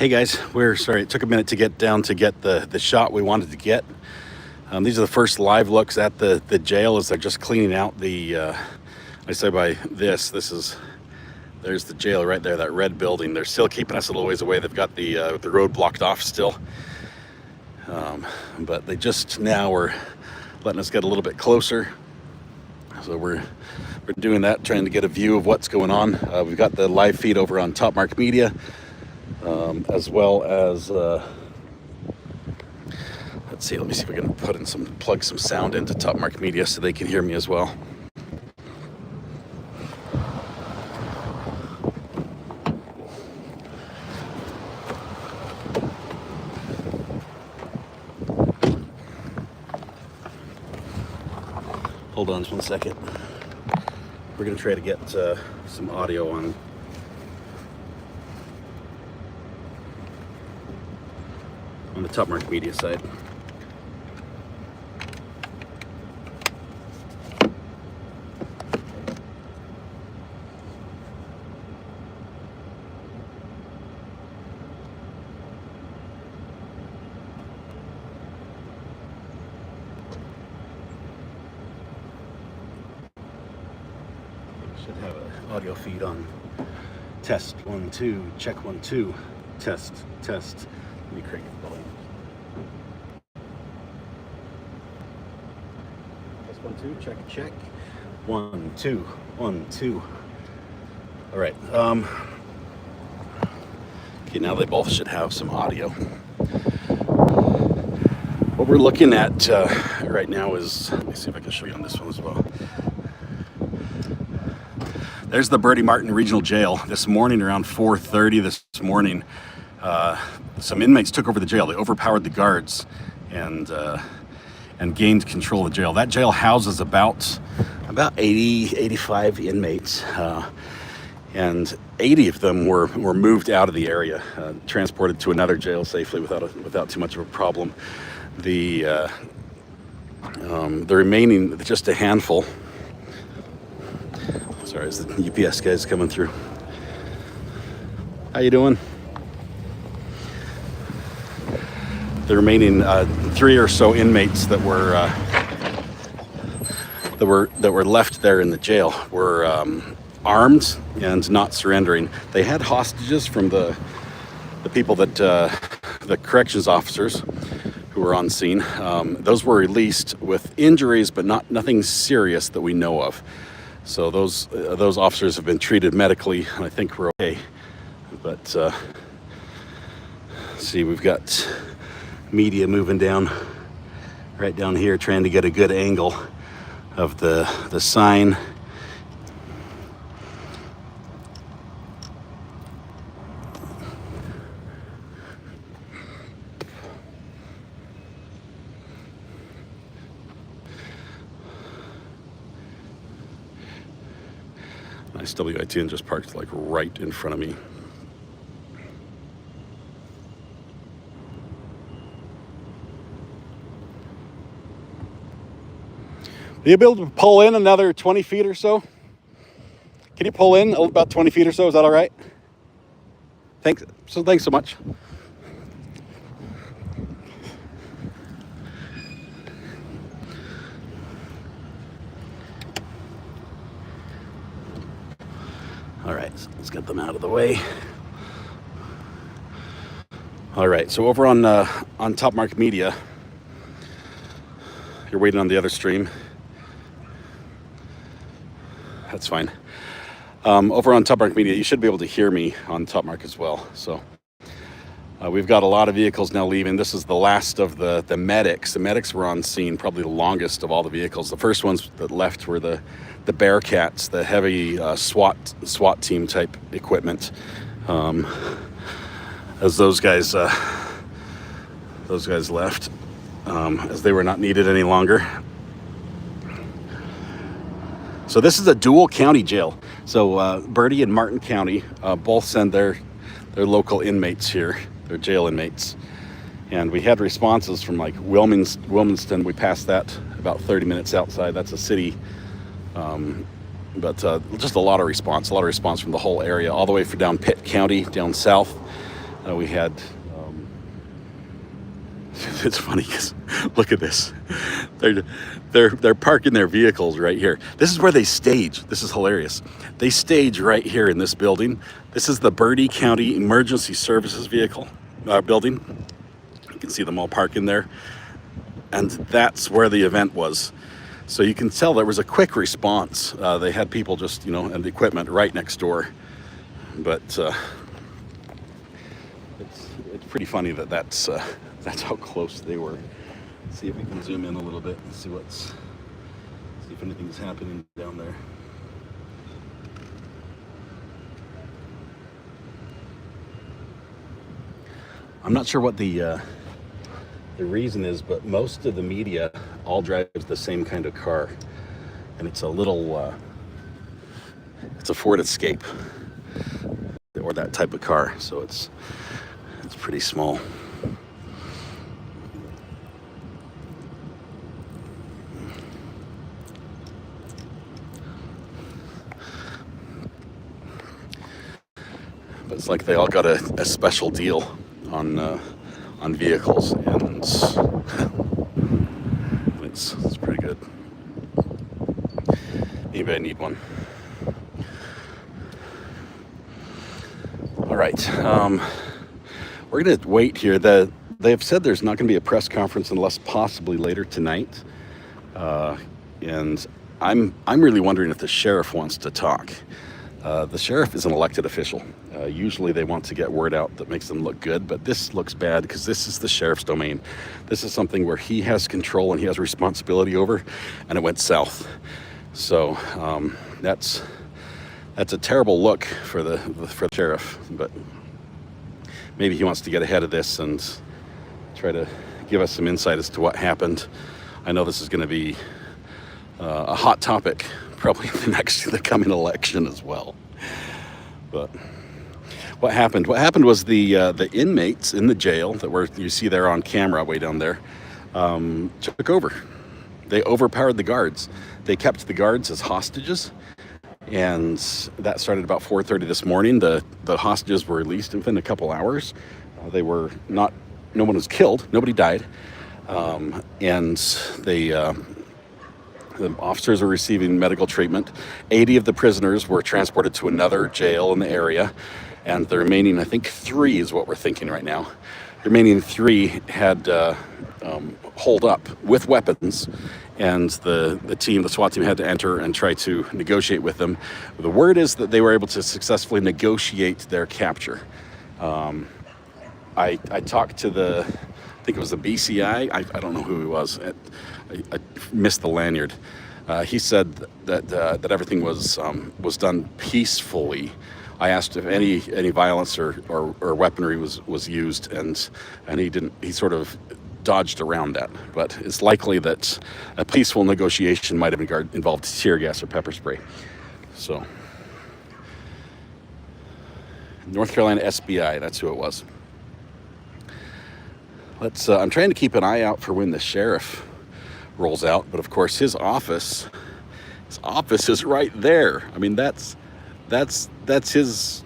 Hey guys, we're sorry, it took a minute to get down to get the shot we wanted to get. These are the first live looks at the jail as they're just cleaning out the, I say by this is, there's the jail right there, that red building. They're still keeping us a little ways away. They've got the road blocked off still. But they just now are letting us get a little bit closer. So we're doing that, trying to get a view of what's going on. We've got the live feed over on Top Mark Media. As well as let's see, let me see if we can plug some sound into Top Mark Media so they can hear me as well. Hold on just one second. We're gonna try to get some audio on the Top Mark Media side. Should have an audio feed on. Test 1 2, check 1 2, test. Let me crank it volume. Test 1 2, check. 1 2, 1 2. All right. Okay, now they both should have some audio. What we're looking at right now is, let me see if I can show you on this one as well. There's the Bertie Martin Regional Jail. This morning, around 4:30 this morning, some inmates took over the jail. They overpowered the guards and gained control of the jail. That jail houses about 85 inmates, and 80 of them were moved out of the area, transported to another jail safely without too much of a problem. The remaining, just a handful. Sorry, as the UPS guy's coming through. How you doing? The remaining 3 or so inmates that were left there in the jail were armed and not surrendering. They had hostages from the people that the corrections officers who were on scene. Those were released with injuries, but nothing serious that we know of. So those officers have been treated medically, and I think we're okay. But see, we've got media moving down right down here, trying to get a good angle of the sign. Nice WITN just parked like right in front of me. Are you able to pull in another 20 feet or so? Can you pull in about 20 feet or so? Is that all right? Thanks so much. All right, so let's get them out of the way. All right, so over on Top Mark Media, you're waiting on the other stream. That's fine. Over on Top Mark Media, you should be able to hear me on Top Mark as well. So we've got a lot of vehicles now leaving. This is the last of the medics. The medics were on scene, probably the longest of all the vehicles. The first ones that left were the Bearcats, the heavy SWAT team type equipment. As those guys left, as they were not needed any longer. So this is a dual county jail. So Bertie and Martin County both send their local inmates here, their jail inmates. And we had responses from like Wilmington. We passed that about 30 minutes outside. That's a city. But just a lot of response from the whole area, all the way from down Pitt County, down south. We had, it's funny because look at this. They're parking their vehicles right here. This is where they stage. This is hilarious. They stage right here in this building. This is the Bertie County Emergency Services building. You can see them all parking there. And that's where the event was. So you can tell there was a quick response. They had people just, and the equipment right next door. But it's pretty funny that's how close they were. Let's see if we can zoom in a little bit and see if anything's happening down there. I'm not sure what the reason is, but most of the media all drives the same kind of car, and it's it's a Ford Escape or that type of car, so it's pretty small. But it's like they all got a special deal on vehicles, and it's pretty good. Maybe I need one. All right, we're gonna wait here. They've said there's not gonna be a press conference unless possibly later tonight, and I'm really wondering if the sheriff wants to talk. The sheriff is an elected official. Usually they want to get word out that makes them look good, but this looks bad because this is the sheriff's domain. This is something where he has control and he has responsibility over, and it went south. So that's a terrible look for the sheriff, but maybe he wants to get ahead of this and try to give us some insight as to what happened. I know this is going to be a hot topic probably in the coming election as well. But what happened was the inmates in the jail that you see there on camera way down there took over. They overpowered the guards. They kept the guards as hostages, and that started about 4:30 this morning. The hostages were released within a couple hours. No one was killed, nobody died, and the officers are receiving medical treatment. 80 of the prisoners were transported to another jail in the area, and the remaining, I think 3 is what we're thinking right now. The remaining 3 had holed up with weapons, and the SWAT team had to enter and try to negotiate with them. The word is that they were able to successfully negotiate their capture. I talked to I think it was the BCI. I don't know who he was. I missed the lanyard. He said that everything was done peacefully. I asked if any violence or weaponry was used, and he didn't. He sort of dodged around that. But it's likely that a peaceful negotiation might have involved tear gas or pepper spray. So, North Carolina SBI. That's who it was. I'm trying to keep an eye out for when the sheriff rolls out, but of course his office is right there. I mean, that's his.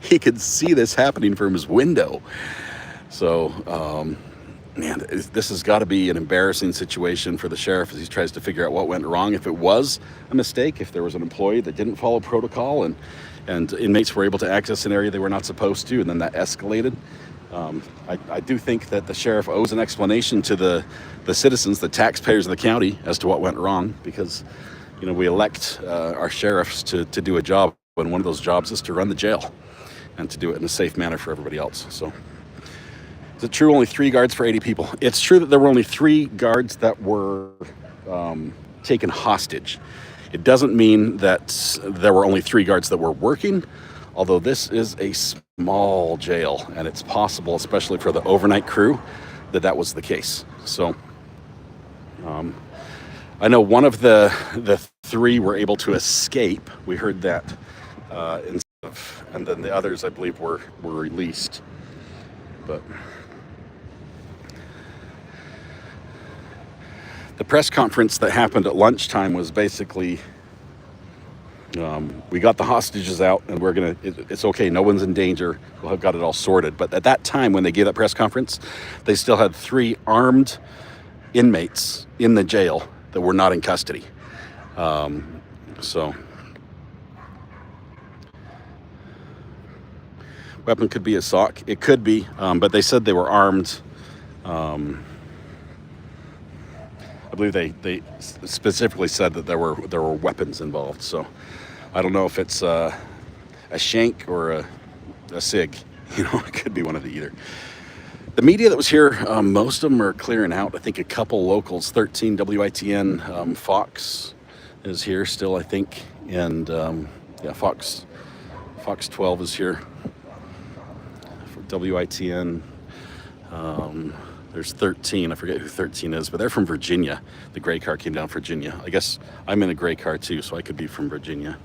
He could see this happening from his window. So, man, this has got to be an embarrassing situation for the sheriff as he tries to figure out what went wrong. If it was a mistake, if there was an employee that didn't follow protocol, and inmates were able to access an area they were not supposed to, and then that escalated. I do think that the sheriff owes an explanation to the citizens, the taxpayers of the county, as to what went wrong, because we elect our sheriffs to do a job, and one of those jobs is to run the jail and to do it in a safe manner for everybody else. So, is it true only 3 guards for 80 people? It's true that there were only 3 guards that were taken hostage. It doesn't mean that there were only 3 guards that were working, although this is a small jail, and it's possible, especially for the overnight crew, that was the case. So I know one of the 3 were able to escape. We heard that, and then the others, I believe, were released. But the press conference that happened at lunchtime was basically We got the hostages out, and it's okay. No one's in danger. We'll have got it all sorted. But at that time, when they gave that press conference, they still had 3 armed inmates in the jail that were not in custody. So weapon could be a sock. It could be, but they said they were armed. I believe they specifically said that there were weapons involved. So I don't know if it's a shank or a sig. You know, it could be one of the either. The media that was here, most of them are clearing out. I think a couple locals, 13 WITN, Fox is here still, I think, and yeah, Fox 12 is here for WITN. There's 13. I forget who 13 is, but they're from Virginia. The gray car came down from Virginia. I guess I'm in a gray car too, so I could be from Virginia.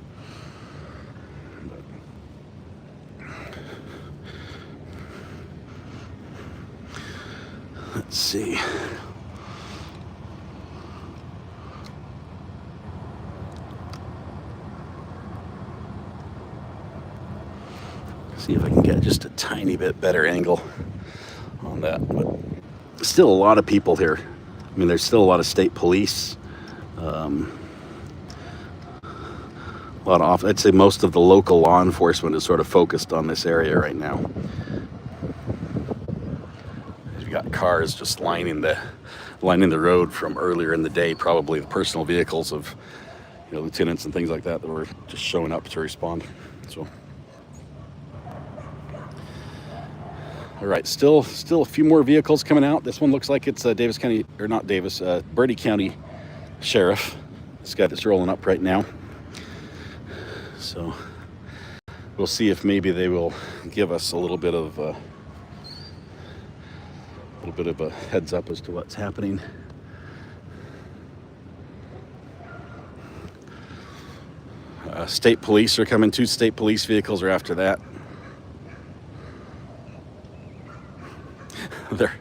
Let's see. See if I can get just a tiny bit better angle on that. But still a lot of people here. I mean, there's still a lot of state police. A lot of, I'd say most of the local law enforcement is sort of focused on this area right now. You've got cars just lining the road from earlier in the day, probably the personal vehicles of, you know, lieutenants and things like that were just showing up to respond. So, all right, still a few more vehicles coming out. This one looks like it's Davis County, or not Davis, Bertie County Sheriff. This guy that's rolling up right now. So we'll see if maybe they will give us a little bit of a heads up as to what's happening. State police are coming. 2 state police vehicles are after that. They're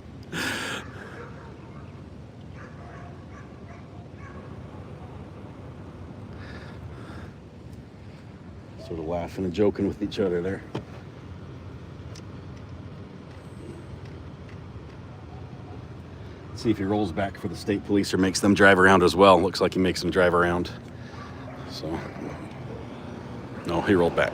sort of laughing and joking with each other there. Let's see if he rolls back for the state police or makes them drive around as well. Looks like he makes them drive around. So, no, he rolled back.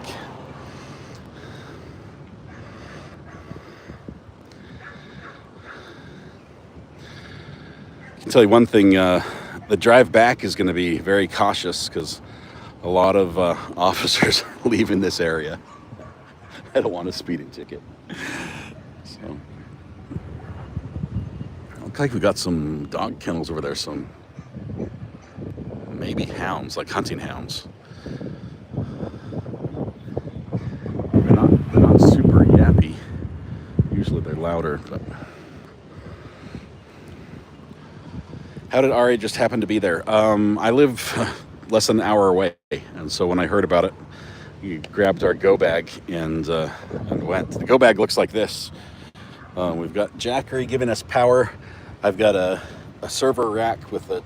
I can tell you one thing, the drive back is going to be very cautious because a lot of officers are leaving this area. I don't want a speeding ticket. So, looks like we got some dog kennels over there, some maybe hounds, like hunting hounds. They're not super yappy. Usually they're louder, but. How did Ari just happen to be there? I live less than an hour away, and so when I heard about it, we grabbed our go bag and went. The go bag looks like this. We've got Jackery giving us power. I've got a server rack with a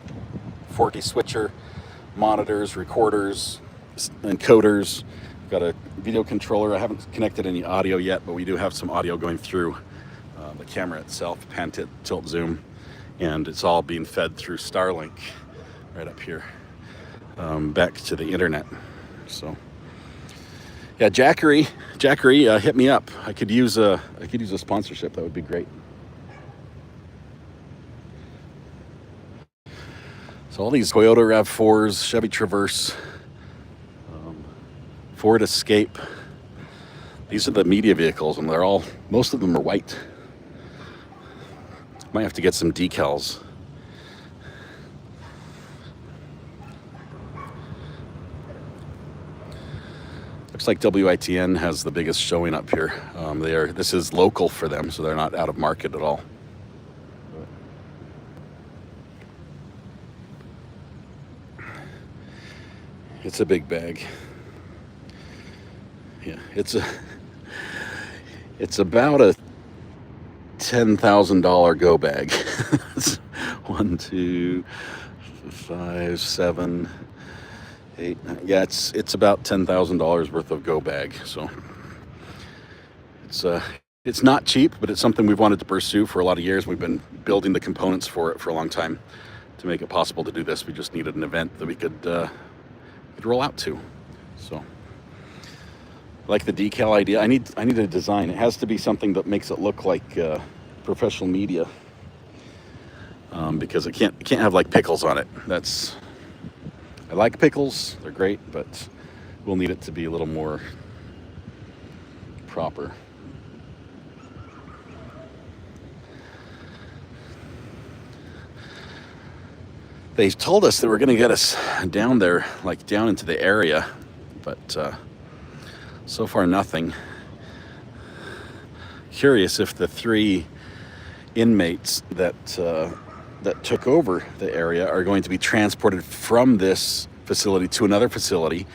40 switcher, monitors, recorders, encoders. I've got a video controller. I haven't connected any audio yet, but we do have some audio going through the camera itself, pan, tilt, zoom. And it's all being fed through Starlink right up here, back to the internet. So, yeah, Jackery, hit me up. I could use a sponsorship. That would be great. So all these Toyota RAV4s, Chevy Traverse, Ford Escape. These are the media vehicles, and most of them are white. Might have to get some decals. Looks like WITN has the biggest showing up here. This is local for them, so they're not out of market at all. It's a big bag. Yeah, it's about a $10,000 go bag. 1, 2, 5, 7, Yeah, it's about $10,000 worth of go bag. So it's not cheap, but it's something we've wanted to pursue for a lot of years. We've been building the components for it for a long time to make it possible to do this. We just needed an event that we could roll out to. So, like the decal idea, I need a design. It has to be something that makes it look like professional media, because it can't have like Pickles on it. I like Pickles; they're great, but we'll need it to be a little more proper. They told us they were going to get us down there, like down into the area, but so far nothing. Curious if the 3 inmates that took over the area are going to be transported from this facility to another facility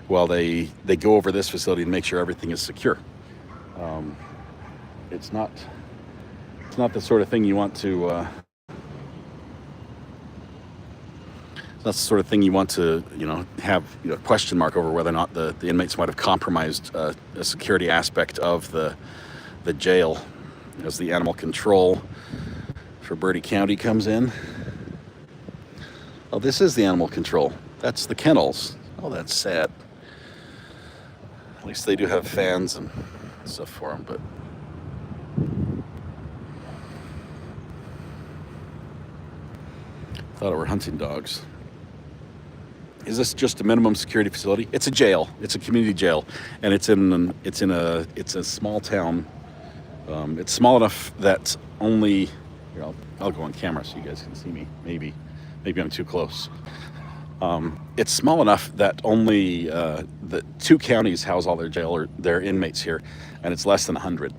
while they go over this facility and make sure everything is secure. It's not the sort of thing you want to. That's the sort of thing you want to, have question mark over whether or not the inmates might have compromised a security aspect of the jail as the animal control for Bertie County comes in. Oh, this is the animal control. That's the kennels. Oh, that's sad. At least they do have fans and stuff for them, but thought it were hunting dogs. Is this just a minimum security facility? It's a jail. It's a community jail, and it's a small town. It's small enough that only. Here, I'll go on camera so you guys can see me. Maybe I'm too close. It's small enough that only the 2 counties house all their inmates here, and it's less than 100.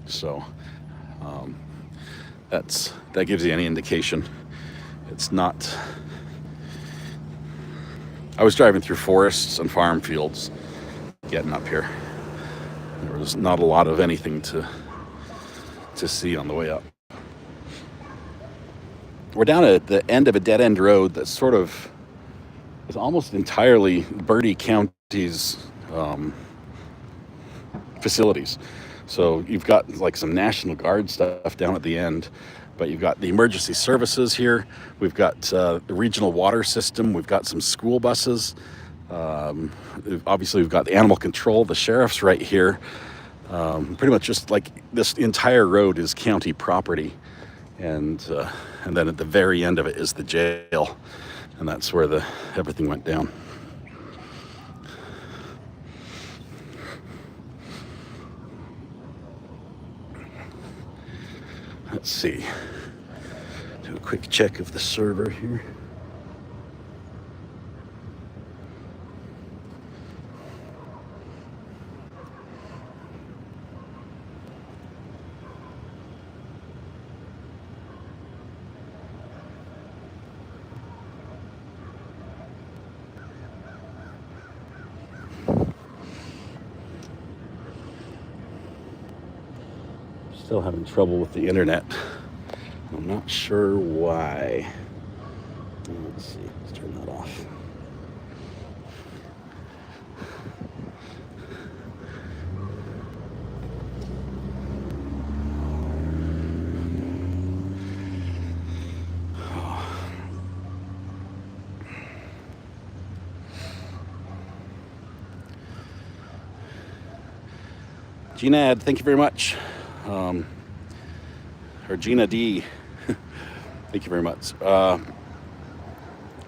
So that gives you any indication. It's not. I was driving through forests and farm fields getting up here. There was not a lot of anything to see on the way up. We're down at the end of a dead-end road that sort of is almost entirely Bertie County's facilities. So you've got like some National Guard stuff down at the end, but you've got the emergency services here. We've got the regional water system. We've got some school buses. Obviously, we've got the animal control. The sheriff's right here. Pretty much just like this entire road is county property. And then at the very end of it is the jail. And that's where everything went down. Let's see. Do a quick check of the server here. Still having trouble with the internet. I'm not sure why. Let's see, let's turn that off. Gina, thank you very much. Or Gina D. Thank you very much.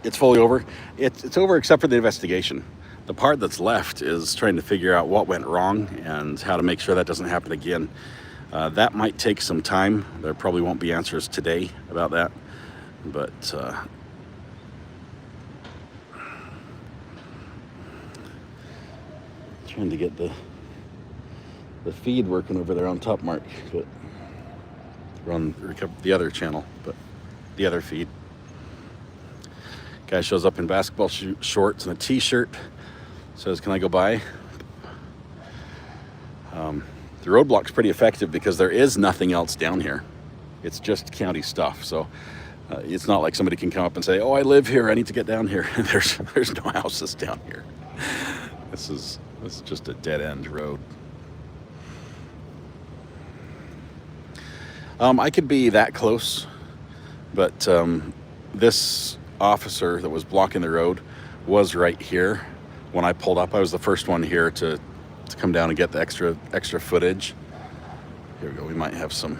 It's fully over. It's over except for the investigation. The part that's left is trying to figure out what went wrong and how to make sure that doesn't happen again. That might take some time. There probably won't be answers today about that, but trying to get the feed working over there on Top Mark, but we're on the other channel, but the other feed. Guy shows up in basketball shorts and a t-shirt, says, "Can I go by?" The roadblock's pretty effective because there is nothing else down here. It's just county stuff. So It's not like somebody can come up and say, "Oh, I live here. I need to get down here." There's no houses down here. This is just a dead end road. I could be that close, but this officer that was blocking the road was right here when I pulled up. I was the first one here to come down and get the extra footage. Here we go. We might have some.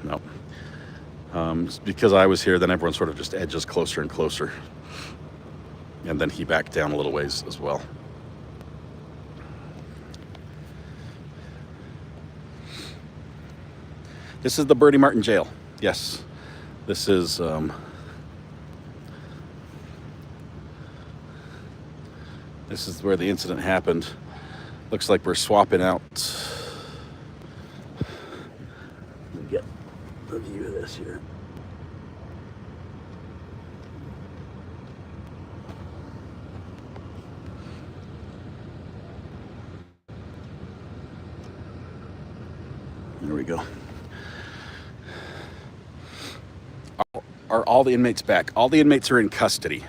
No. Because I was here, then everyone sort of just edges closer and closer. And then he backed down a little ways as well. This is the Bertie Martin jail. Yes. This is where the incident happened. Looks like we're swapping out. Let me get a view of this here. There we go. Are all the inmates back? All the inmates are in custody.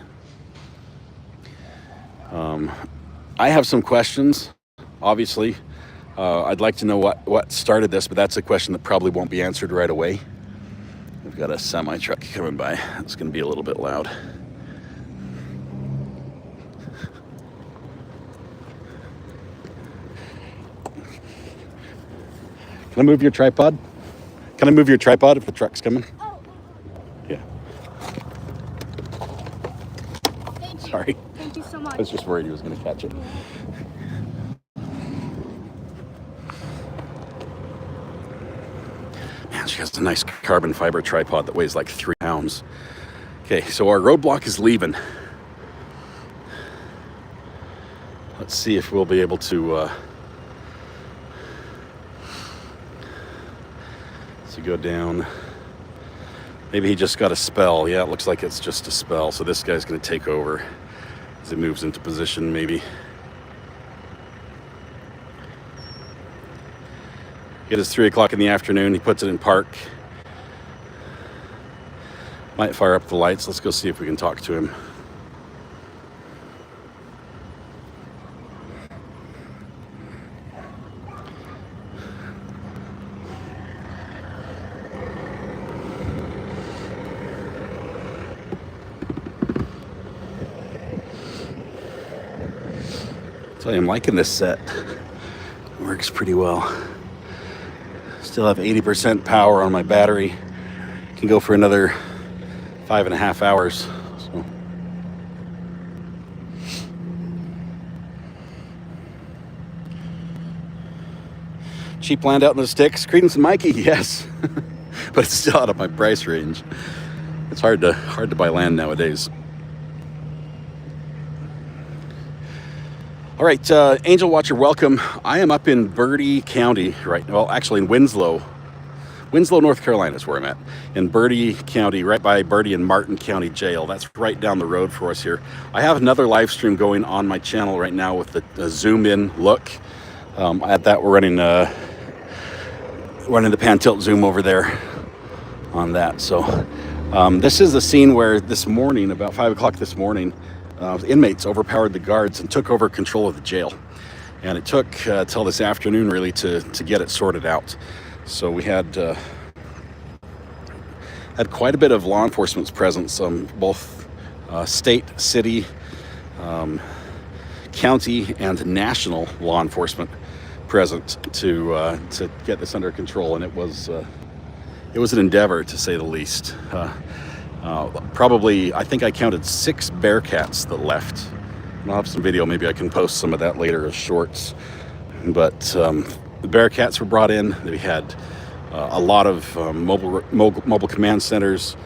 I have some questions, obviously. I'd like to know what started this, but that's a question that probably won't be answered right away. We've got a semi-truck coming by. It's going to be a little bit loud. Can I move your tripod? Can I move your tripod if the truck's coming? Yeah. Thank you. Sorry. Thank you so much. I was just worried he was going to catch it. Man, she has a nice carbon fiber tripod that weighs like 3 pounds. Okay, so our roadblock is leaving. Let's see if we'll be able to go down. Maybe he just got a spell. Yeah, it looks like it's just a spell. So this guy's going to take over as he moves into position, maybe. It is 3 o'clock in the afternoon. He puts it in park. Might fire up the lights. Let's go see if we can talk to him. So I'm liking this set. It works pretty well. Still have 80% power on my battery. Can go for another 5.5 hours. So. Cheap land out in the sticks. Credence and Mikey, yes. But it's still out of my price range. It's hard to buy land nowadays. All right, Angel Watcher, welcome. I am up in Bertie County right now. Well, actually in Winslow, North Carolina is where I'm at. In Bertie County, right by Bertie and Martin County Jail. That's right down the road for us here. I have another live stream going on my channel right now with the zoom in look. At that, we're running the pan tilt zoom over there on that. So this is the scene where this morning, about 5 o'clock this morning, the inmates overpowered the guards and took over control of the jail. And it took till this afternoon really to get it sorted out. So we had quite a bit of law enforcement's presence, both state, city, county, and national law enforcement present to get this under control. And it was an endeavor, to say the least. Probably, I think I counted 6 Bearcats that left. And I'll have some video, maybe I can post some of that later as shorts. But the Bearcats were brought in. We had a lot of mobile command centers.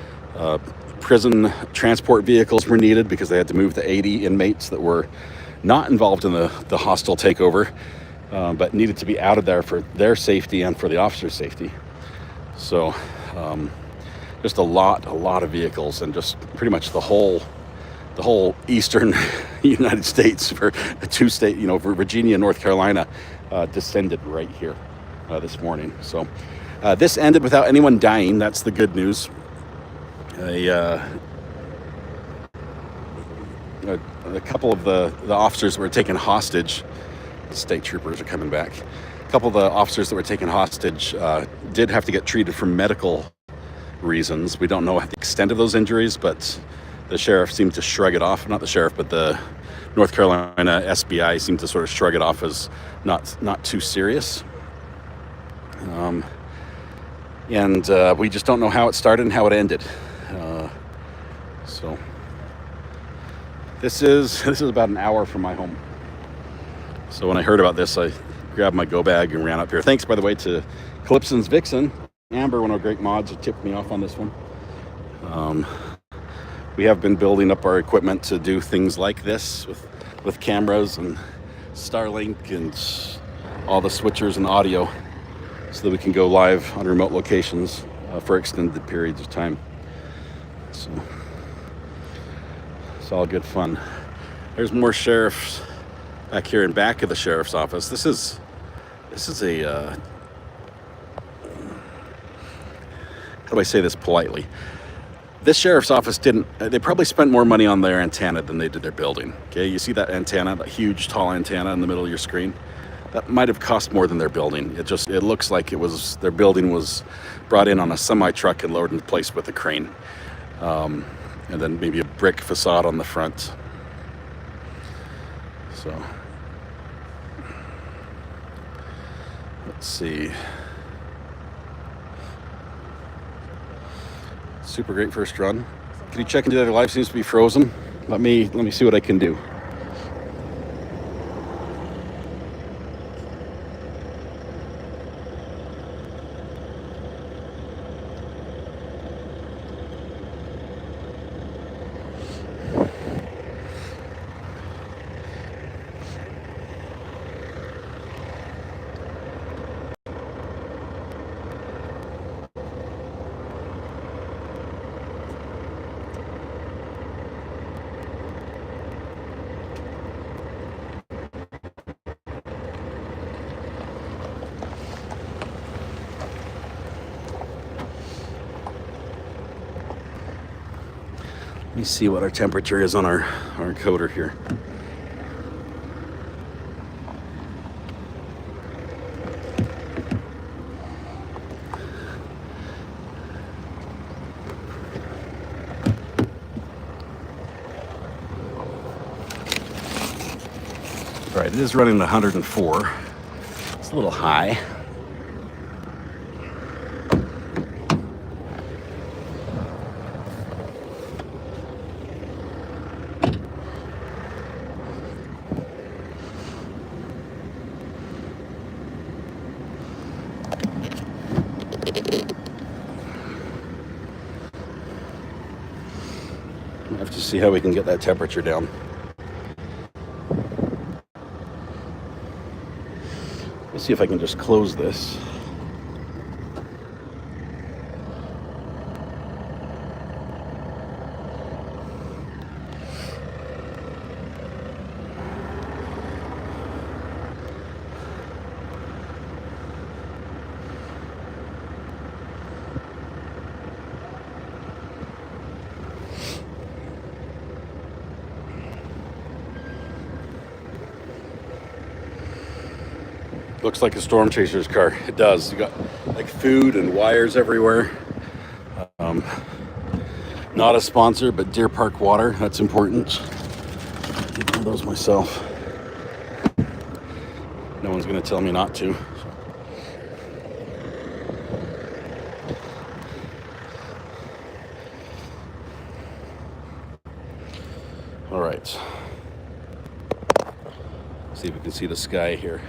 Prison transport vehicles were needed because they had to move the 80 inmates that were not involved in the hostile takeover, but needed to be out of there for their safety and for the officers' safety. So just a lot of vehicles, and just pretty much the whole eastern United States, for 2 states, for Virginia and North Carolina, descended right here this morning. So This ended without anyone dying. That's the good news. A couple of the officers that were taken hostage, the state troopers are coming back. A couple of the officers that were taken hostage did have to get treated for medical reasons. We don't know the extent of those injuries, but the sheriff seemed to shrug it off. Not the sheriff, but the North Carolina SBI seemed to sort of shrug it off as not too serious. And we just don't know how it started and how it ended. So this is about an hour from my home. So when I heard about this, I grabbed my go bag and ran up here. Thanks, by the way, to Calypson's Vixen, Amber, one of our great mods, who tipped me off on this one. We have been building up our equipment to do things like this with cameras and Starlink and all the switchers and audio, so that we can go live on remote locations for extended periods of time. So it's all good fun. There's more sheriffs back here in back of the sheriff's office. This is a how do I say this politely? This sheriff's office they probably spent more money on their antenna than they did their building. Okay, you see that antenna, that huge tall antenna in the middle of your screen? That might have cost more than their building. It looks like their building was brought in on a semi-truck and lowered into place with a crane. And then maybe a brick facade on the front. So, let's see. Super great first run. Can you check into the other live? Seems to be frozen. Let me see what I can do. Let me see what our temperature is on our encoder here. All right, it is running 104. It's a little high. I have to see how we can get that temperature down. Let's see if I can just close this. Looks like a storm chaser's car. It does. You got like food and wires everywhere. Not a sponsor, but Deer Park Water. That's important. Get one of those myself. No one's going to tell me not to. All right. See if we can see the sky here.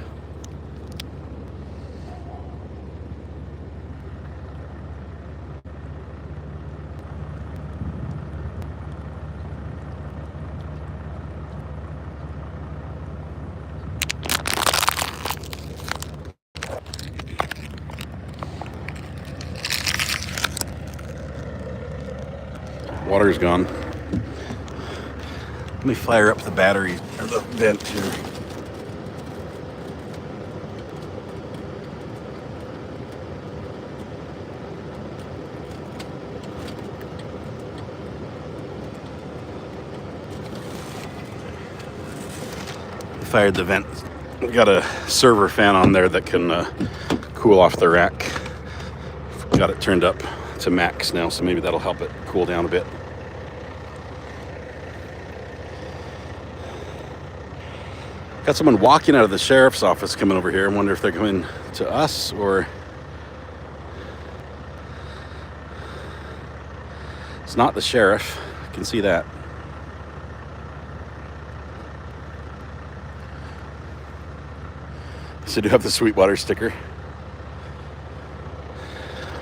Water's gone. Let me fire up the battery or the vent here. fired the vent. We've got a server fan on there that can cool off the rack. Got it turned up to max now, so maybe that'll help it cool down a bit. Got someone walking out of the sheriff's office coming over here. I wonder if they're coming to us or... It's not the sheriff. I can see that. So I do have the Sweetwater sticker.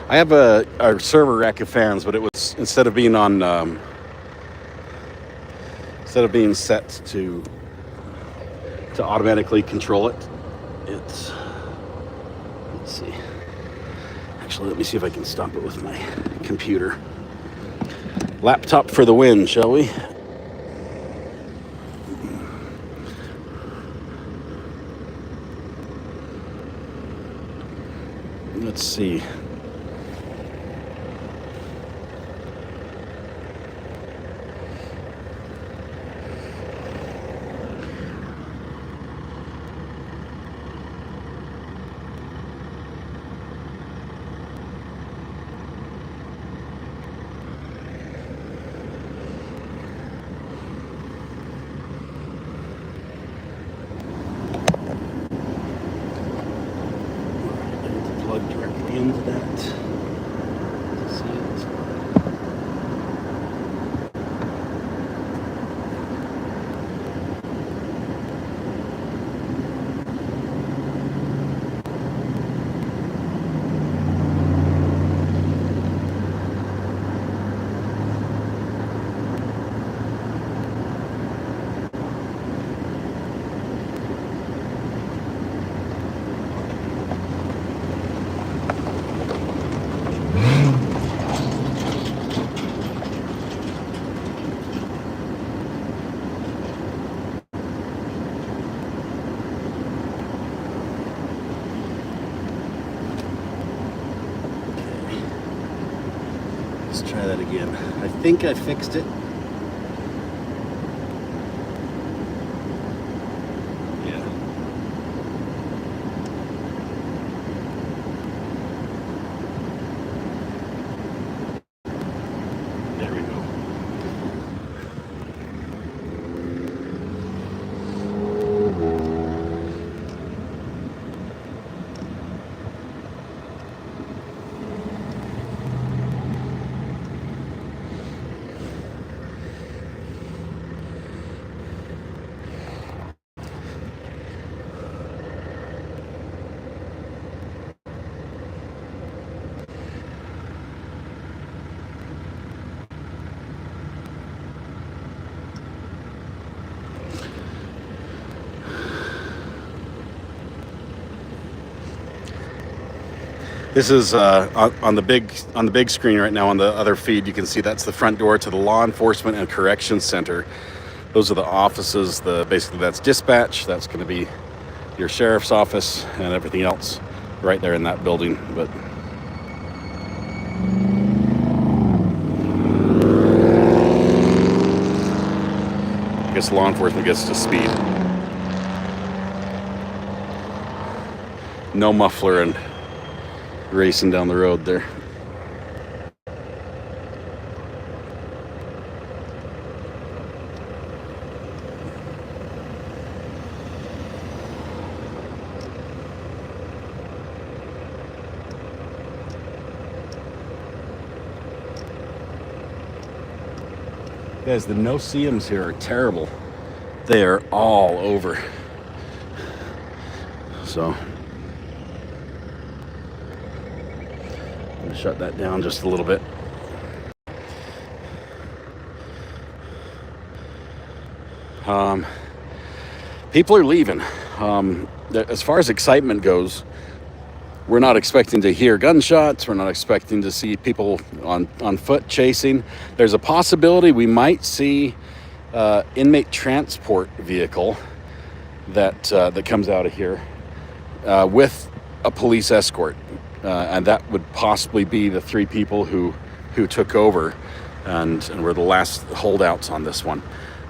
I have a server rack of fans, but it was instead of being set to automatically control it, it's, let's see. Actually, let me see if I can stop it with my computer. Laptop for the win, shall we? Let's see. Plug directly into that to see it. Let's try that again. I think I fixed it. Yeah. There we go. This is on the big screen right now. On the other feed, you can see that's the front door to the Law Enforcement and Corrections Center. Those are the offices. Basically that's dispatch. That's going to be your sheriff's office and everything else right there in that building. But I guess law enforcement gets to speed. No muffler and racing down the road there. Guys, the no-see-ums here are terrible. They are all over. So shut that down just a little bit. People are leaving. As far as excitement goes, we're not expecting to hear gunshots. We're not expecting to see people on foot chasing. There's a possibility we might see inmate transport vehicle that comes out of here with a police escort. And that would possibly be the 3 people who took over and were the last holdouts on this one.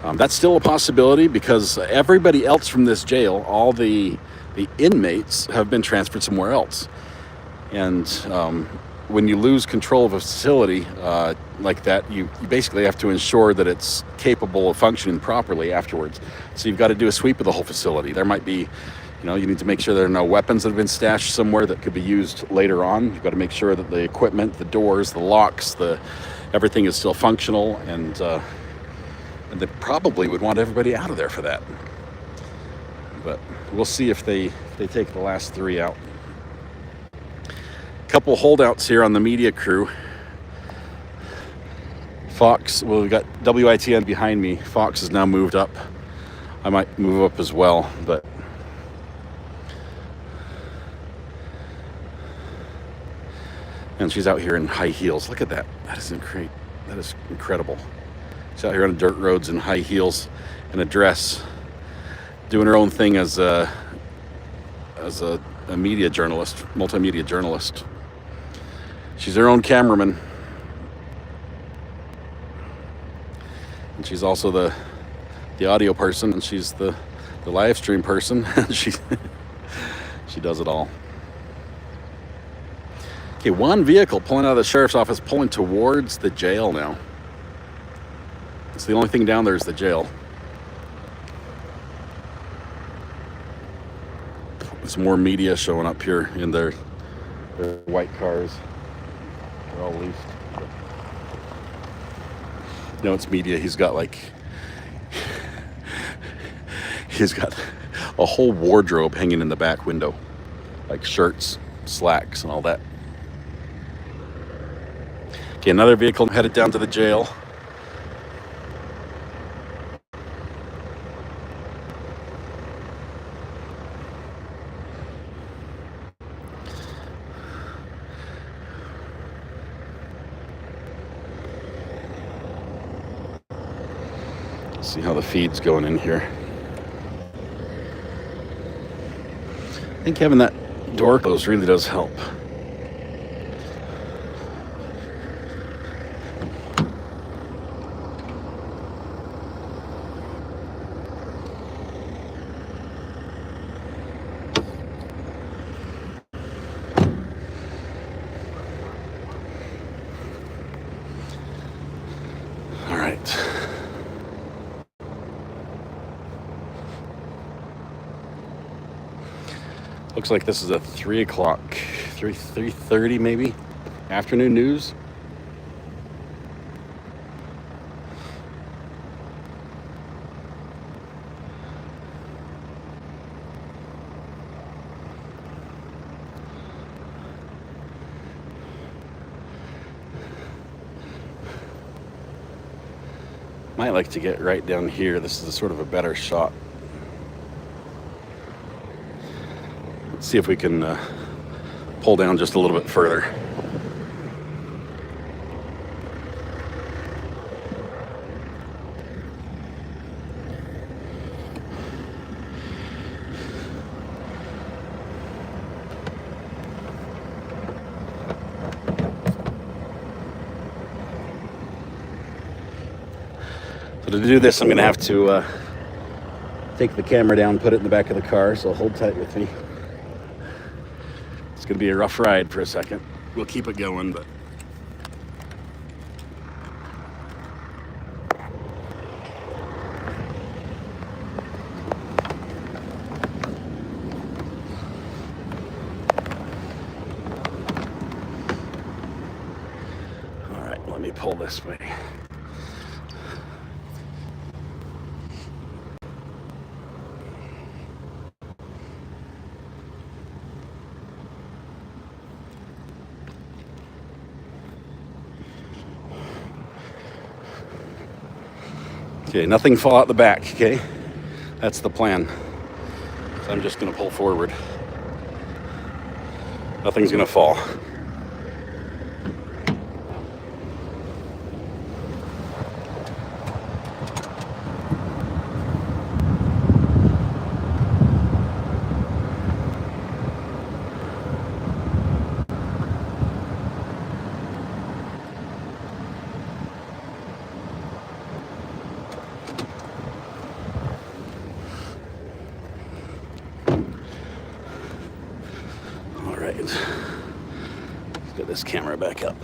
That's still a possibility because everybody else from this jail, all the inmates, have been transferred somewhere else. And when you lose control of a facility like that, you basically have to ensure that it's capable of functioning properly afterwards. So you've got to do a sweep of the whole facility. There might be, you need to make sure there are no weapons that have been stashed somewhere that could be used later on. You've got to make sure that the equipment, the doors, the locks, everything is still functional, and they probably would want everybody out of there for that. But we'll see if they take the last 3 out. Couple holdouts here on the media crew. Fox, well, we've got WITN behind me. Fox has now moved up. I might move up as well, but and she's out here in high heels. Look at that. That is incredible. She's out here on dirt roads in high heels and a dress, doing her own thing as a media journalist, multimedia journalist. She's her own cameraman. And she's also the audio person, and she's the live stream person. she does it all. Okay, one vehicle pulling out of the sheriff's office, pulling towards the jail now. It's the only thing down there is the jail. There's more media showing up here in their white cars. They're all leased. It's media. He's got a whole wardrobe hanging in the back window, like shirts, slacks, and all that. Okay, another vehicle headed down to the jail. See how the feed's going in here. I think having that door closed really does help. All right. Looks like this is a 3 o'clock, 3:30 maybe, afternoon news. Might like to get right down here. This is sort of a better shot. Let's see if we can pull down just a little bit further. So to do this, I'm going to have to take the camera down, put it in the back of the car, so hold tight with me. It's going to be a rough ride for a second. We'll keep it going, but... All right, let me pull this way. Okay, nothing fall out the back, okay? That's the plan. So I'm just gonna pull forward. Nothing's gonna fall. right. Let's get this camera back up.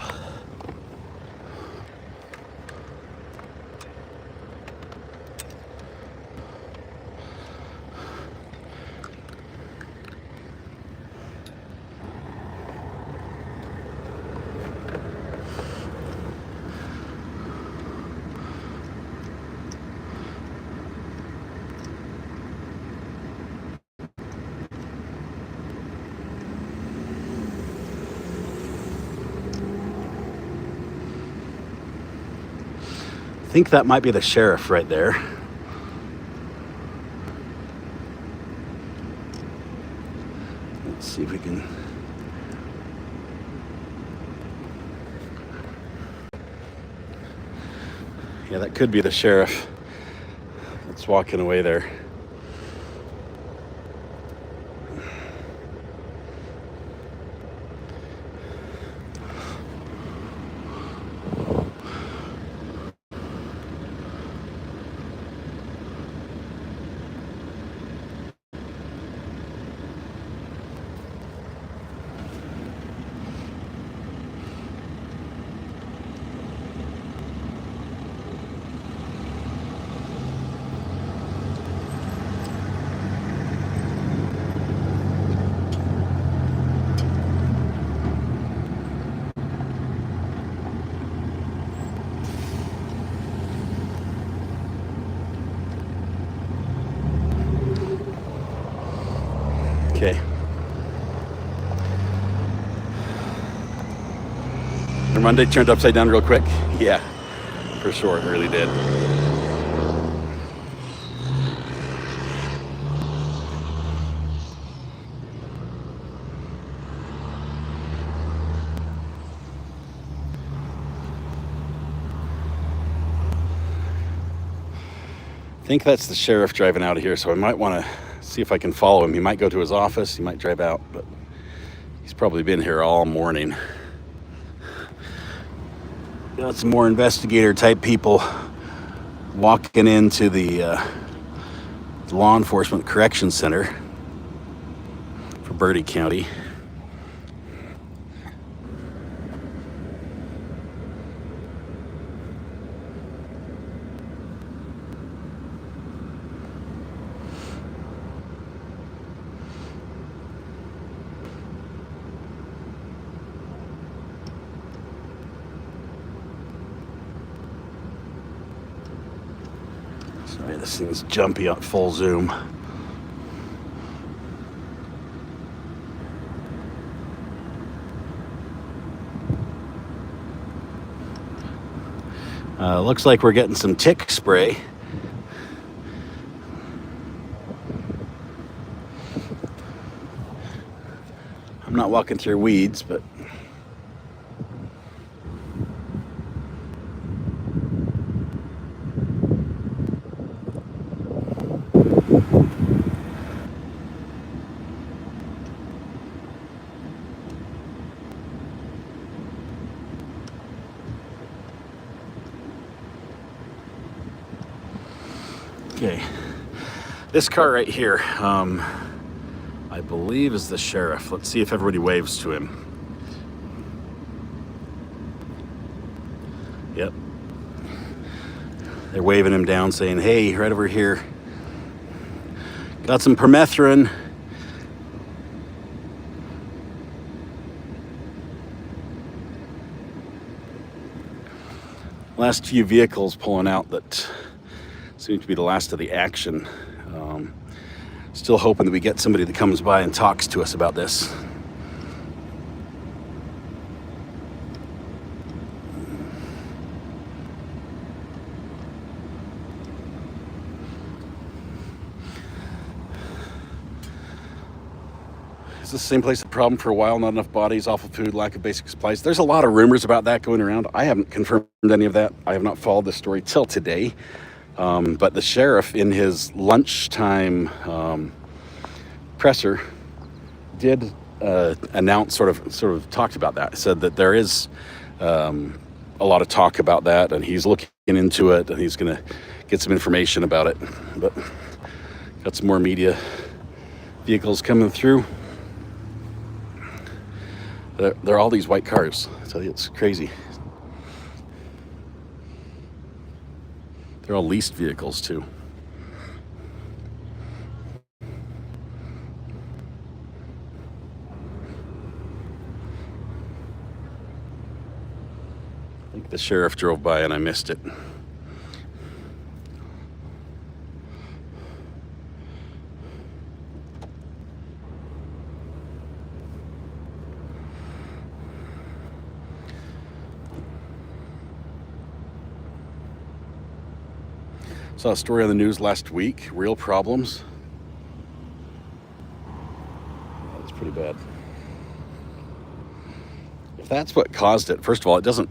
I think that might be the sheriff right there. Let's see if we can. Yeah, that could be the sheriff that's walking away there. Okay. The Monday turned upside down real quick. Yeah, for sure, it really did. I think that's the sheriff driving out of here, so I might want to see if I can follow him. He might go to his office, he might drive out, but he's probably been here all morning. Got some more investigator type people walking into the law enforcement correction center for Bertie County. Sorry, this thing's jumpy on full zoom. Looks like we're getting some tick spray. I'm not walking through weeds, but okay. This car right here, I believe is the sheriff. Let's see if everybody waves to him. Yep. They're waving him down saying, hey, right over here. Got some permethrin. Last few vehicles pulling out that seem to be the last of the action. Still hoping that we get somebody that comes by and talks to us about this. Is this the same place the problem for a while? Not enough bodies, awful food, lack of basic supplies. There's a lot of rumors about that going around. I haven't confirmed any of that. I have not followed this story till today. But the sheriff in his lunchtime presser did announce, sort of talked about that. Said that there is a lot of talk about that, and he's looking into it, and he's going to get some information about it. But got some more media vehicles coming through. There are all these white cars. I tell you, it's crazy. They're all leased vehicles too. I think the sheriff drove by and I missed it. Saw a story on the news last week, real problems. That's pretty bad. If that's what caused it, first of all, it doesn't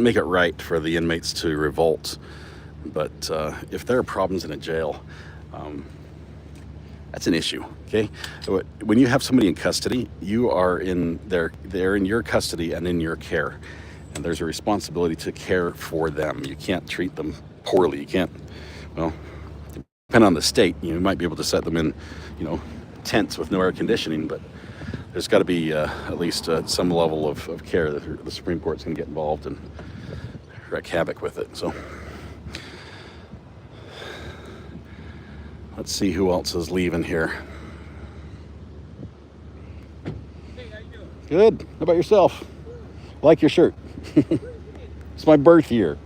make it right for the inmates to revolt. But if there are problems in a jail, that's an issue. Okay, when you have somebody in custody, they're in your custody and in your care, and there's a responsibility to care for them. You can't treat them poorly. You can't. Well, depending on the state, you might be able to set them in, tents with no air conditioning, but there's got to be at least some level of care that the Supreme Court's going to get involved and wreak havoc with it. So let's see who else is leaving here. Hey, how you doing? Good. How about yourself? I like your shirt. It's my birth year.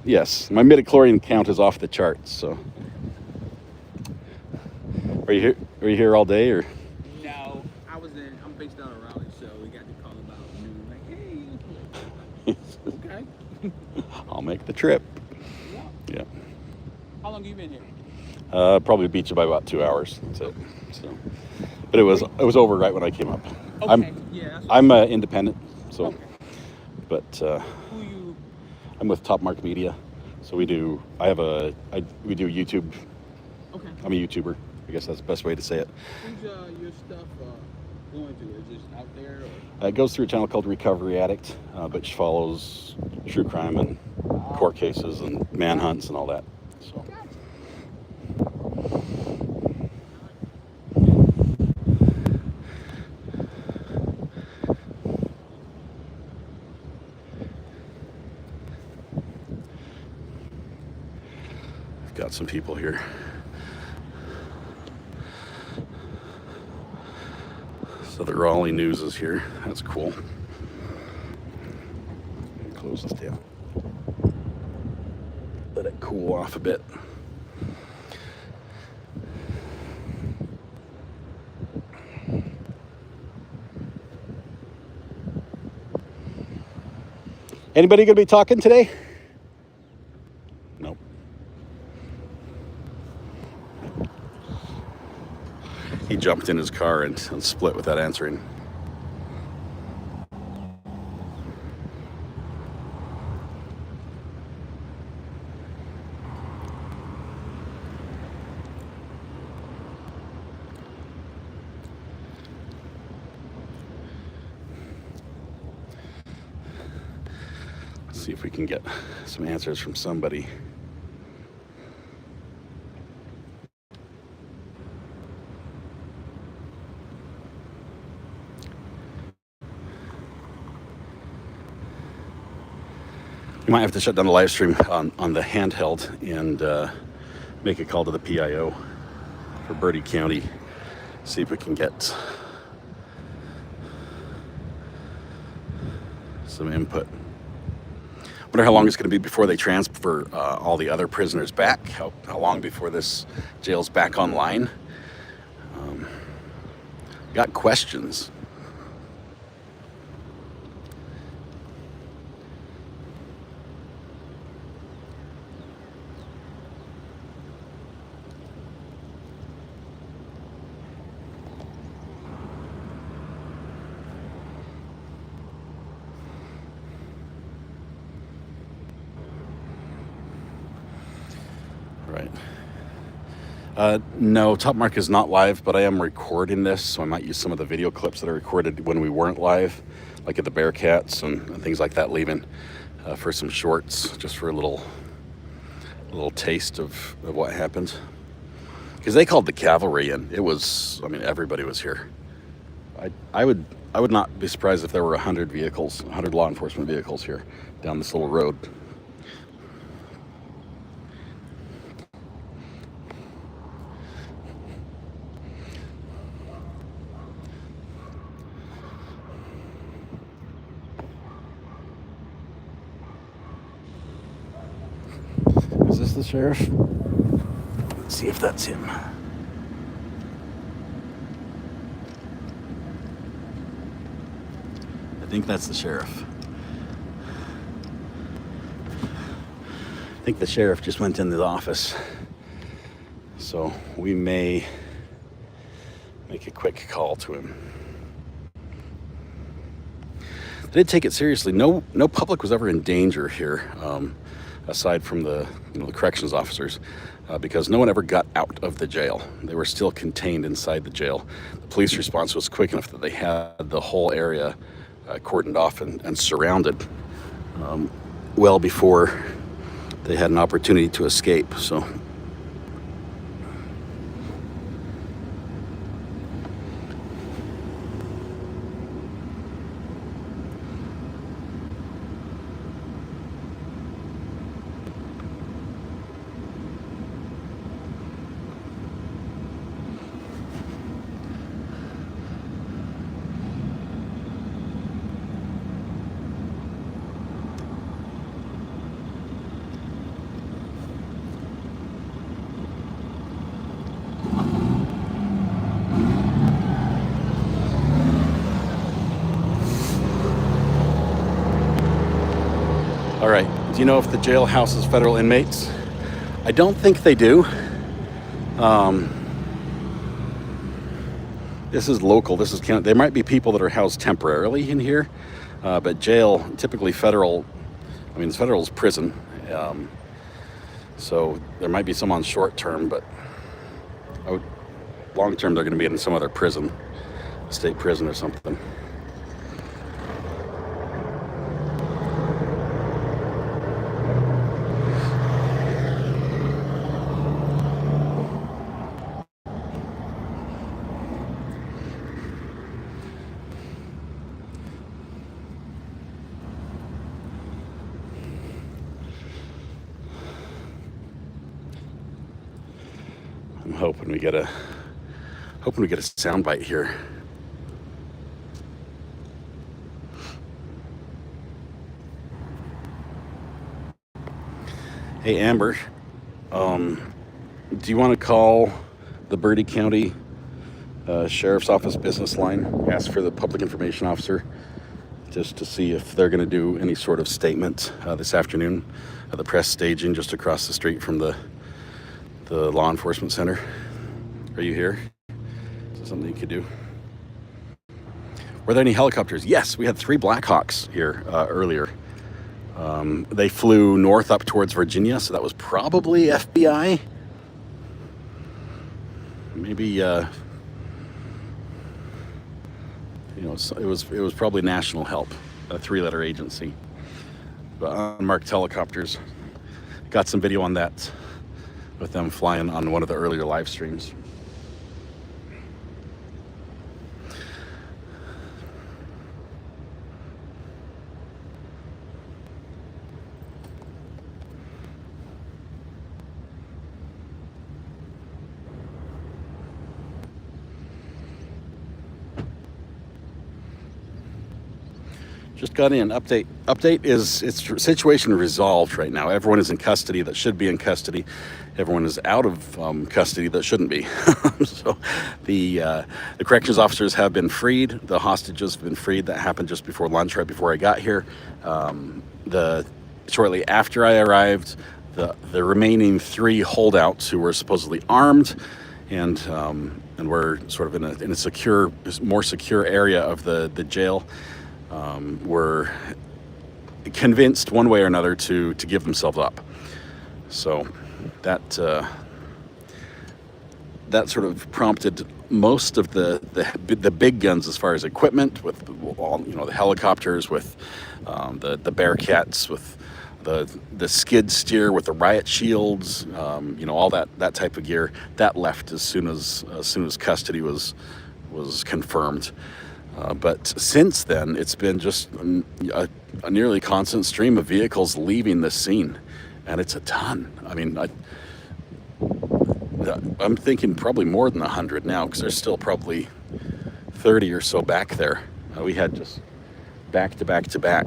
Yes, my midichlorian count is off the charts. So, are you here all day or? No, I'm based out of Raleigh, so we got to call about noon. Like, hey, okay. I'll make the trip. Yeah. How long have you been here? Probably beat you by about 2 hours. That's it. So, but it was over right when I came up. Okay. I'm independent, so. Okay. But. Who you? I'm with Top Mark Media, so we do YouTube. Okay. I'm a YouTuber. I guess that's the best way to say it. Who's your stuff going to? Is this out there? Or? It goes through a channel called Recovery Addict, which follows true crime and court cases and manhunts and all that. So. Got some people here. So the Raleigh News is here. That's cool. Close this down. Let it cool off a bit. Anybody gonna be talking today? Nope. He jumped in his car and split without answering. Let's see if we can get some answers from somebody. You might have to shut down the live stream on the handheld and make a call to the PIO for Bertie County. See if we can get some input. Wonder how long it's going to be before they transfer all the other prisoners back. How long before this jail's back online? Got questions. Right. No, Top Mark is not live, but I am recording this, so I might use some of the video clips that I recorded when we weren't live, like at the Bearcats and things like that, leaving for some shorts, just for a little taste of what happened. because they called the cavalry in. It was, I mean, everybody was here. I would not be surprised if there were 100 vehicles, 100 law enforcement vehicles here down this little road. Is this the sheriff? Let's see if that's him. I think that's the sheriff. I think the sheriff just went into the office. So we may make a quick call to him. They did take it seriously. No public was ever in danger here, aside from the corrections officers, because no one ever got out of the jail. They were still contained inside the jail. The police response was quick enough that they had the whole area cordoned off and surrounded well before they had an opportunity to escape. So all right, do you know if the jail houses federal inmates? I don't think they do. This is local, this is county. There might be people that are housed temporarily in here, but jail, typically federal, I mean, federal's prison. So there might be some on short term, but long term they're gonna be in some other prison, state prison or something. I'm hoping we get a soundbite here. Hey Amber, do you want to call the Bertie County Sheriff's Office business line? Ask for the public information officer just to see if they're going to do any sort of statement this afternoon at the press staging just across the street from the law enforcement center. Are you here? Is that something you could do? Were there any helicopters? Yes, we had 3 Blackhawks here earlier. They flew north up towards Virginia, so that was probably FBI. Maybe it was probably national help, a 3-letter agency. But unmarked helicopters. Got some video on that with them flying on one of the earlier live streams. Just got in. Update is it's situation resolved right now. Everyone is in custody that should be in custody. Everyone is out of custody that shouldn't be. So the corrections officers have been freed. The hostages have been freed. That happened just before lunch, right before I got here. Shortly after I arrived, the remaining 3 holdouts who were supposedly armed and were sort of in a secure, more secure area of the jail. Were convinced one way or another to give themselves up. So that sort of prompted most of the big guns as far as equipment, with all the helicopters, with the Bearcats, with the skid steer with the riot shields, all that type of gear, that left as soon as custody was confirmed. But since then, it's been just a nearly constant stream of vehicles leaving the scene, and it's a ton. I mean, I'm thinking probably more than 100 now, because there's still probably 30 or so back there. We had just back to back to back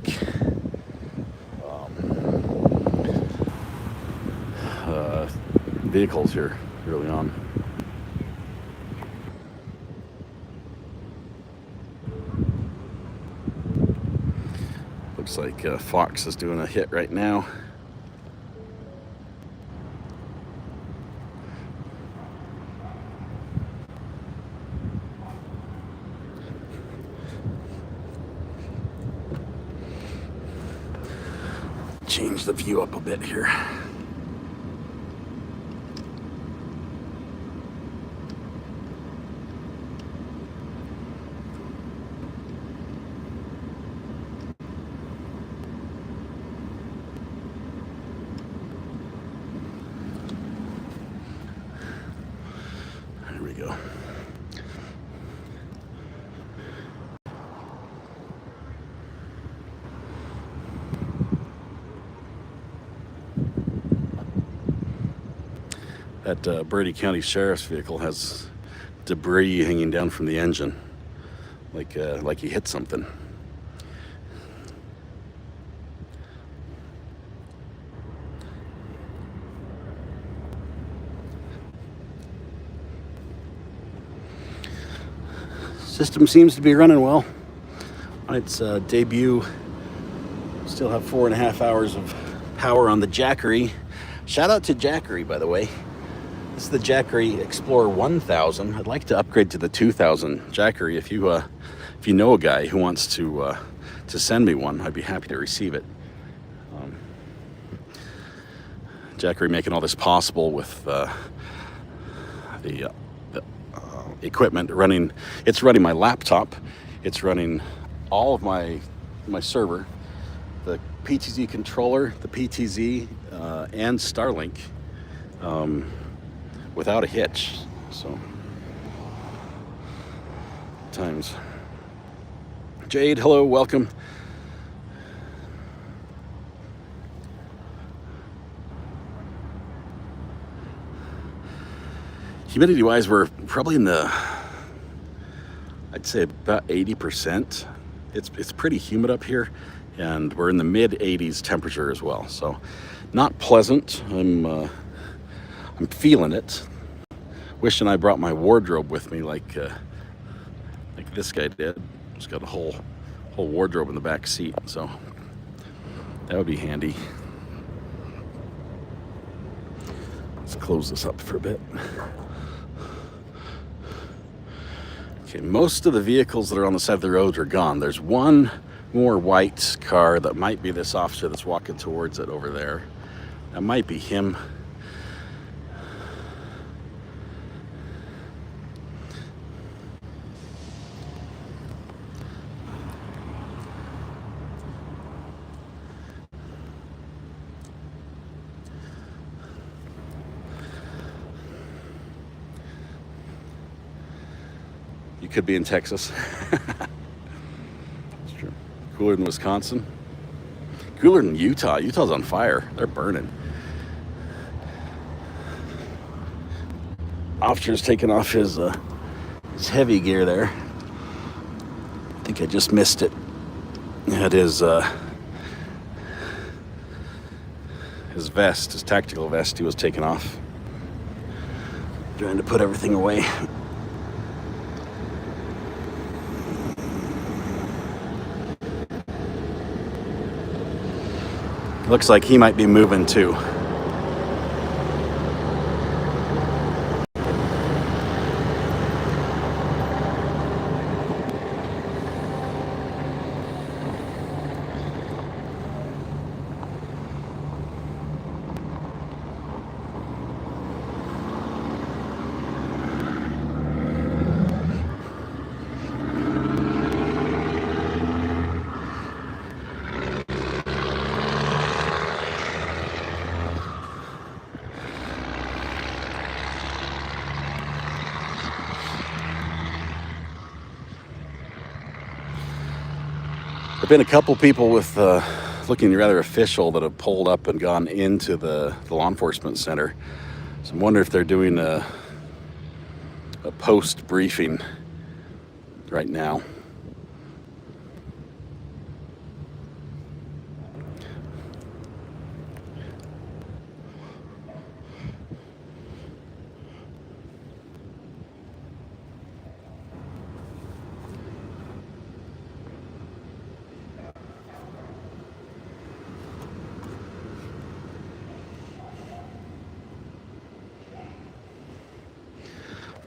vehicles here early on. Looks like Fox is doing a hit right now. Change the view up a bit here. There we go. That Brady County Sheriff's vehicle has debris hanging down from the engine, like he hit something. System seems to be running well. On its debut, still have 4.5 hours of power on the Jackery. Shout out to Jackery, by the way. This is the Jackery Explorer 1000. I'd like to upgrade to the 2000 Jackery. If you know a guy who wants to send me one, I'd be happy to receive it. Jackery making all this possible with the equipment running. It's running my laptop. It's running all of my server, the PTZ controller, the PTZ, and Starlink. Without a hitch, so times. Jade, hello, welcome. Humidity wise, we're probably in the, I'd say about 80%. It's pretty humid up here, and we're in the mid 80s temperature as well, so not pleasant. I'm feeling it. Wishing I brought my wardrobe with me, like this guy did. Just got a whole wardrobe in the back seat, so that would be handy. Let's close this up for a bit. Okay, most of the vehicles that are on the side of the road are gone. There's one more white car that might be this officer that's walking towards it over there. That might be him. You could be in Texas. That's true. Cooler than Wisconsin. Cooler than Utah. Utah's on fire. They're burning. Officer's taking off his heavy gear there. I think I just missed it. Had his vest, his tactical vest, he was taking off. Trying to put everything away. Looks like he might be moving too. been a couple people with looking rather official that have pulled up and gone into the law enforcement center. So I'm wondering if they're doing a post briefing right now.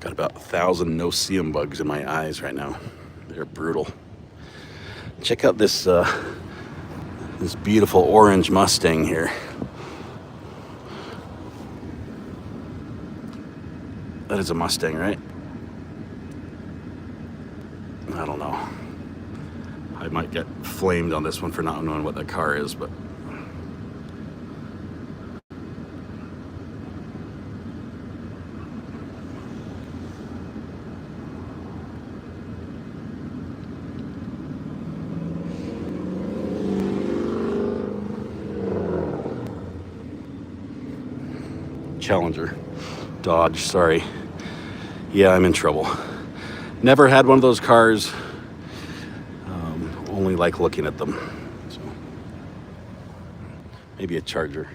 Got about 1,000 no-see-em bugs in my eyes right now. They're brutal. Check out this this beautiful orange Mustang here. That is a Mustang, right? I don't know. I might get flamed on this one for not knowing what that car is, but Challenger. Dodge, sorry. Yeah, I'm in trouble. Never had one of those cars. Only like looking at them. So, maybe a Charger.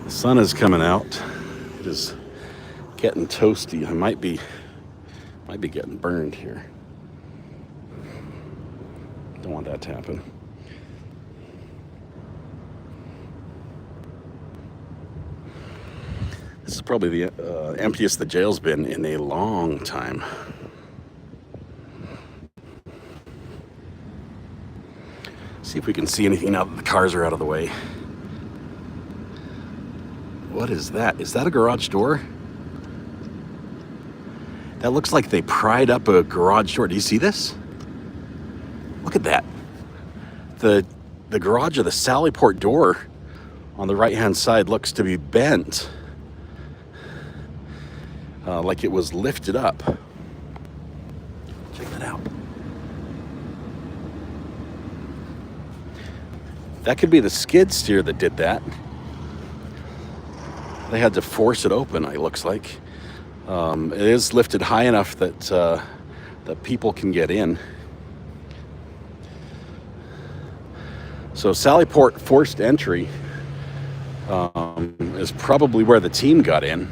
The sun is coming out. It is getting toasty. I might be getting burned here. Don't want that to happen. This is probably the emptiest the jail's been in a long time. See if we can see anything now that the cars are out of the way. What is that? Is that a garage door? That looks like they pried up a garage door. Do you see this? Look at that. The garage of the Sallyport door on the right-hand side looks to be bent. Like it was lifted up. Check that out. That could be the skid steer that did that. They had to force it open, it looks like. It is lifted high enough that that people can get in. So Sallyport forced entry is probably where the team got in.